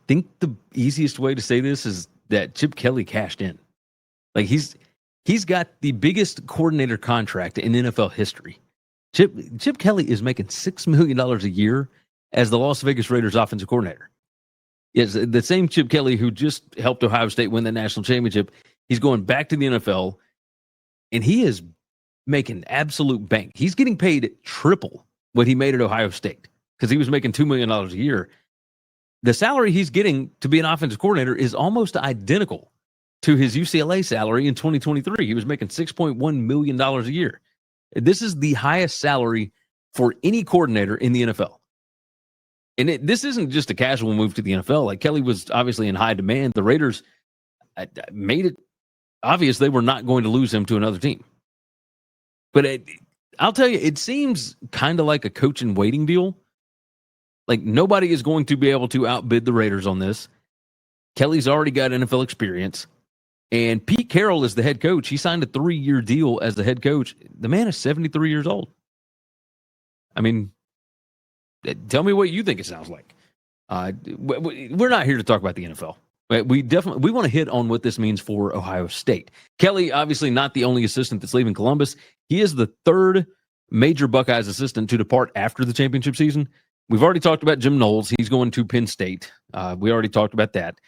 think the easiest way to say this is that Chip Kelly cashed in. Like he's got the biggest coordinator contract in NFL history. Chip Kelly is making $6 million a year as the Las Vegas Raiders offensive coordinator. Yes, the same Chip Kelly who just helped Ohio State win the national championship. He's going back to the NFL, and he is making absolute bank. He's getting paid triple what he made at Ohio State because he was making $2 million a year. The salary he's getting to be an offensive coordinator is almost identical to his UCLA salary in 2023. He was making $6.1 million a year. This is the highest salary for any coordinator in the NFL. And this isn't just a casual move to the NFL. Like Kelly was obviously in high demand. The Raiders made it obvious they were not going to lose him to another team. But I'll tell you, it seems kind of like a coach in waiting deal. Like nobody is going to be able to outbid the Raiders on this. Kelly's already got NFL experience. And Pete Carroll is the head coach. He signed a 3-year deal as the head coach. The man is 73 years old. I mean, tell me what you think it sounds like. We're not here to talk about the NFL. We want to hit on what this means for Ohio State. Kelly, obviously not the only assistant that's leaving Columbus. He is the third major Buckeyes assistant to depart after the championship season. We've already talked about Jim Knowles. He's going to Penn State. We already talked about that.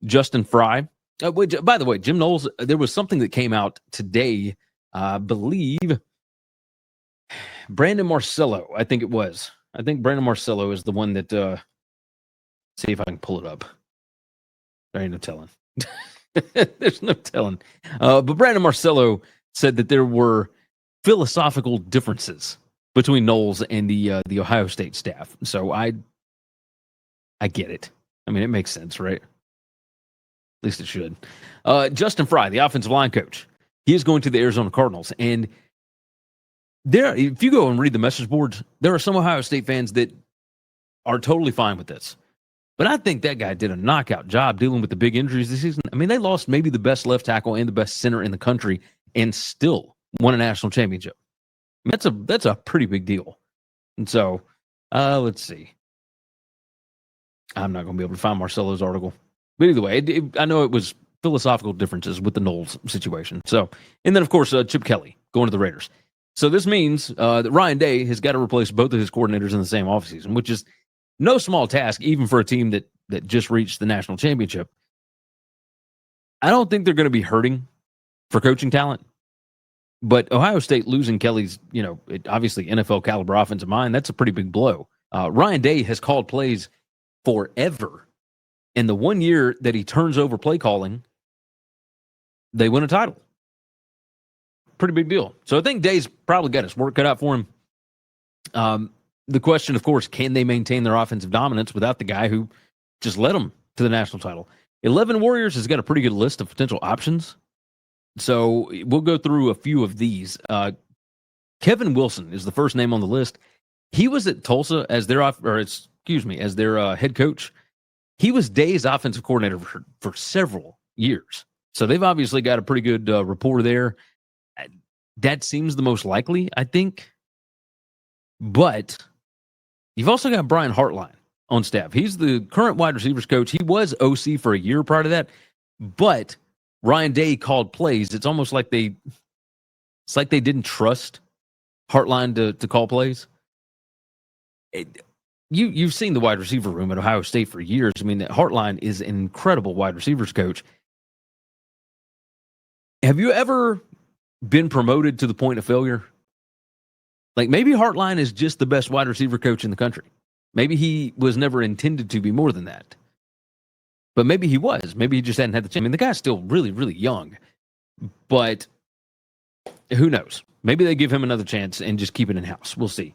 Justin Frye. By the way, Jim Knowles, there was something that came out today, I believe. Brandon Marcello, I think it was. I think Brandon Marcello is the one that, see if I can pull it up. There ain't no telling. There's no telling. But Brandon Marcello said that there were philosophical differences between Knowles and the Ohio State staff. So I get it. I mean, it makes sense, right? At least it should. Justin Frye, the offensive line coach, he is going to the Arizona Cardinals. And if you go and read the message boards, there are some Ohio State fans that are totally fine with this. But I think that guy did a knockout job dealing with the big injuries this season. I mean, they lost maybe the best left tackle and the best center in the country and still won a national championship. I mean, that's a pretty big deal. And so, let's see. I'm not going to be able to find Marcello's article. But either way, I know it was philosophical differences with the Knowles situation. So, and then, of course, Chip Kelly going to the Raiders. So this means that Ryan Day has got to replace both of his coordinators in the same offseason, which is no small task, even for a team that just reached the national championship. I don't think they're going to be hurting for coaching talent. But Ohio State losing Kelly's, obviously NFL caliber offensive mind, that's a pretty big blow. Ryan Day has called plays forever. And the 1 year that he turns over play calling, they win a title. Pretty big deal. So I think Day's probably got his work cut out for him. The question, of course, can they maintain their offensive dominance without the guy who just led them to the national title? 11 Warriors has got a pretty good list of potential options. So we'll go through a few of these. Kevin Wilson is the first name on the list. He was at Tulsa as their head coach. He was Day's offensive coordinator for several years. So they've obviously got a pretty good rapport there. That seems the most likely, I think. But you've also got Brian Hartline on staff. He's the current wide receivers coach. He was OC for a year prior to that. But Ryan Day called plays. It's almost like they didn't trust Hartline to call plays. You've seen the wide receiver room at Ohio State for years. I mean, Hartline is an incredible wide receivers coach. Have you ever been promoted to the point of failure? Like maybe Hartline is just the best wide receiver coach in the country. Maybe he was never intended to be more than that. But maybe he was. Maybe he just hadn't had the chance. I mean, the guy's still really, really young. But who knows? Maybe they give him another chance and just keep it in-house. We'll see.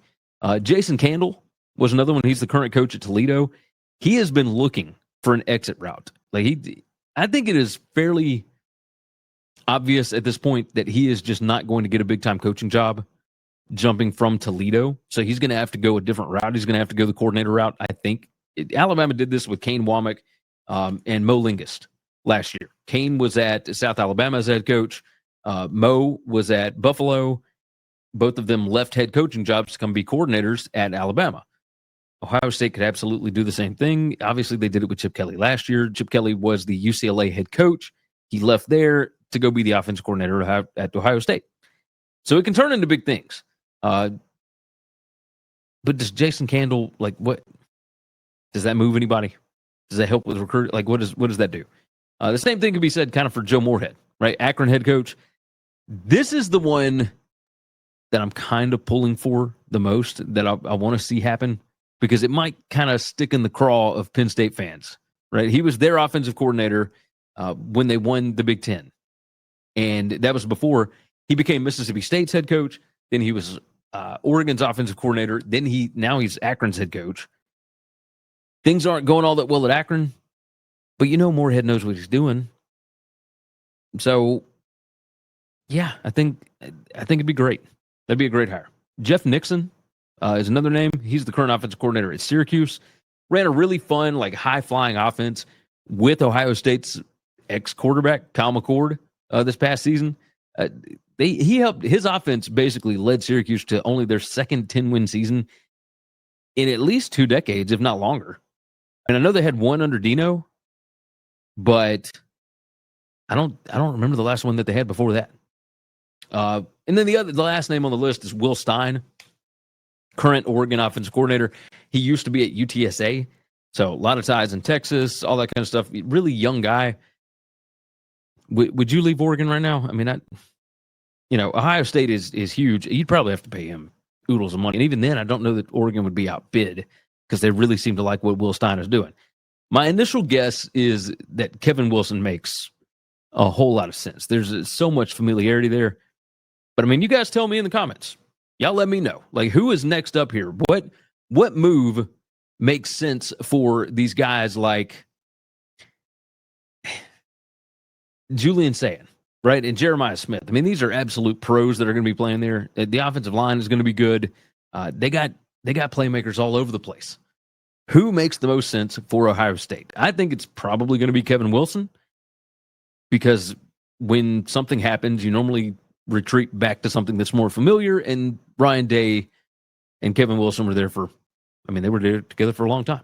Jason Candle was another one. He's the current coach at Toledo. He has been looking for an exit route. I think it is fairly obvious at this point that he is just not going to get a big-time coaching job jumping from Toledo. So he's going to have to go a different route. He's going to have to go the coordinator route, I think. Alabama did this with Kane Womack and Mo Lingist last year. Kane was at South Alabama as head coach. Mo was at Buffalo. Both of them left head coaching jobs to come be coordinators at Alabama. Ohio State could absolutely do the same thing. Obviously, they did it with Chip Kelly last year. Chip Kelly was the UCLA head coach. He left there to go be the offensive coordinator at Ohio State. So it can turn into big things. But does Jason Candle, like, what? Does that move anybody? Does that help with recruiting? Like, what does that do? The same thing can be said kind of for Joe Moorhead, right? Akron head coach. This is the one that I'm kind of pulling for the most, that I want to see happen, because it might kind of stick in the craw of Penn State fans, right? He was their offensive coordinator when they won the Big Ten. And that was before he became Mississippi State's head coach. Then he was Oregon's offensive coordinator. Now he's Akron's head coach. Things aren't going all that well at Akron, but Moorhead knows what he's doing. So, yeah, I think it'd be great. That'd be a great hire. Jeff Nixon is another name. He's the current offensive coordinator at Syracuse. Ran a really fun, like, high-flying offense with Ohio State's ex-quarterback, Kyle McCord, this past season. He helped. His offense basically led Syracuse to only their second 10-win season in at least 2 decades, if not longer. And I know they had one under Dino, but I don't remember the last one that they had before that. And then the last name on the list is Will Stein, current Oregon offensive coordinator. He used to be at UTSA, so a lot of ties in Texas, all that kind of stuff. Really young guy. Would you leave Oregon right now? I mean, Ohio State is huge. You'd probably have to pay him oodles of money. And even then, I don't know that Oregon would be outbid, because they really seem to like what Will Stein is doing. My initial guess is that Kevin Wilson makes a whole lot of sense. There's so much familiarity there. But, I mean, you guys tell me in the comments. Y'all let me know. Like, who is next up here? What move makes sense for these guys like Julian Sayin, right, and Jeremiah Smith? I mean, these are absolute pros that are going to be playing there. The offensive line is going to be good. They got playmakers all over the place. Who makes the most sense for Ohio State? I think it's probably going to be Kevin Wilson, because when something happens, you normally retreat back to something that's more familiar, and Ryan Day and Kevin Wilson were there they were there together for a long time.